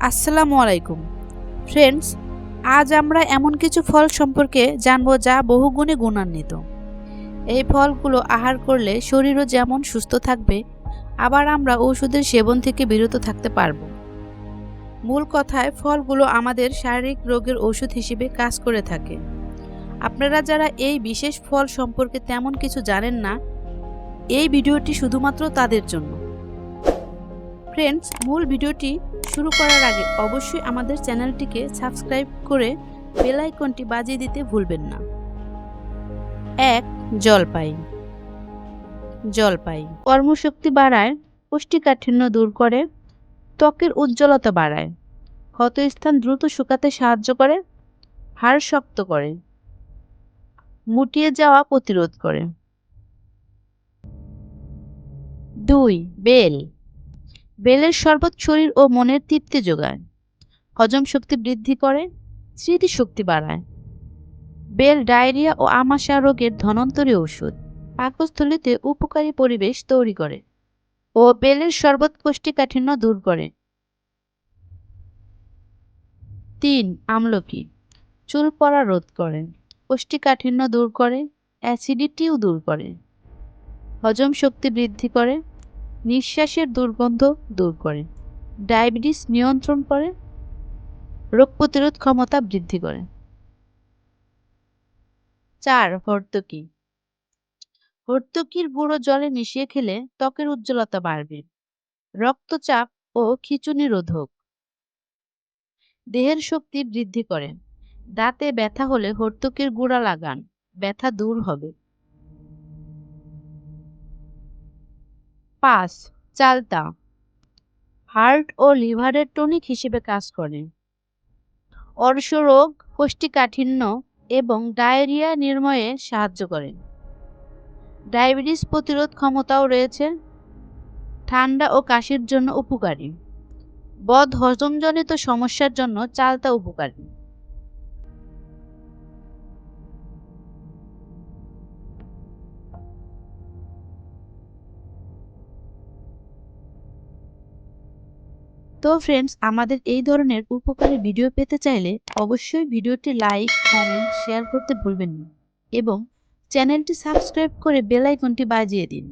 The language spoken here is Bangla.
আসসালামু আলাইকুম ফ্রেন্ডস, আজ আমরা এমন কিছু ফল সম্পর্কে জানবো যা বহুগুণে গুণান্বিত। এই ফলগুলো আহার করলে শরীরও যেমন সুস্থ থাকবে, আবার আমরা ওষুধের সেবন থেকে বিরত থাকতে পারবো। মূল কথায় ফলগুলো আমাদের শারীরিক রোগের ওষুধ হিসেবে কাজ করে থাকে। আপনারা যারা এই বিশেষ ফল সম্পর্কে তেমন কিছু জানেন না, এই ভিডিওটি শুধুমাত্র তাদের জন্য। ফ্রেন্ডস, মূল ভিডিওটি শুরু করার আগে অবশ্যই আমাদের চ্যানেলটিকে সাবস্ক্রাইব করে বেল আইকনটি বাজিয়ে দিতে ভুলবেন না। 1. জলপাই। জলপাই কর্মশক্তি বাড়ায়, কোষ্ঠীকাঠিন্য দূর করে, ত্বকের উজ্জ্বলতা বাড়ায়, ক্ষতস্থান দ্রুত শুকাতে সাহায্য করে, হাড় শক্ত করে, মুটিয়ে যাওয়া প্রতিরোধ করে। 2. বেল। বেলের শরবত শরীর ও মনের তৃপ্তি যোগায়, হজম শক্তি বৃদ্ধি করে, স্মৃতিশক্তি বাড়ায়। বেল ডায়রিয়া ও আমাশয় রোগের ধন্বন্তরী ওষুধ, পাকস্থলীতে উপকারী পরিবেশ তৈরি করে ও বেলের শরবত কোষ্ঠীকাঠিন্য দূর করে। 3. আমলকি। চুল পড়া রোধ করে, কোষ্ঠীকাঠিন্য দূর করে, অ্যাসিডিটিও দূর করে, হজম শক্তি বৃদ্ধি করে, নিঃশ্বাসের দুর্গন্ধ দূর করে, ডায়াবেটিস নিয়ন্ত্রণ করে, রোগ প্রতিরোধ ক্ষমতা বৃদ্ধি করে। 4. হর্তকি। হর্তকির গুঁড়ো জলে মিশিয়ে খেলে ত্বকের উজ্জ্বলতা বাড়বে, রক্তচাপ ও খিঁচুনি রোধক, দেহের শক্তি বৃদ্ধি করে। দাঁতে ব্যথা হলে হর্তকির গুঁড়া লাগান, ব্যথা দূর হবে। 5. চালতা। হার্ট ও লিভারের টনিক হিসেবে কাজ করে, অর্শরোগ, কোষ্ঠীকাঠিন্য এবং ডায়রিয়া নির্মূলে সাহায্য করে। ডায়াবেটিস প্রতিরোধ ক্ষমতাও রয়েছে, ঠান্ডা ও কাশির জন্য উপকারী, বদ হজমজনিত সমস্যার জন্য চালতা উপকারী। তো ফ্রেন্ডস, আমাদের এই ধরনের উপকারী ভিডিও পেতে চাইলে অবশ্যই ভিডিওটি লাইক, কমেন্ট, শেয়ার করতে ভুলবেন না এবং চ্যানেলটি সাবস্ক্রাইব করে বেল আইকনটি বাজিয়ে দিন।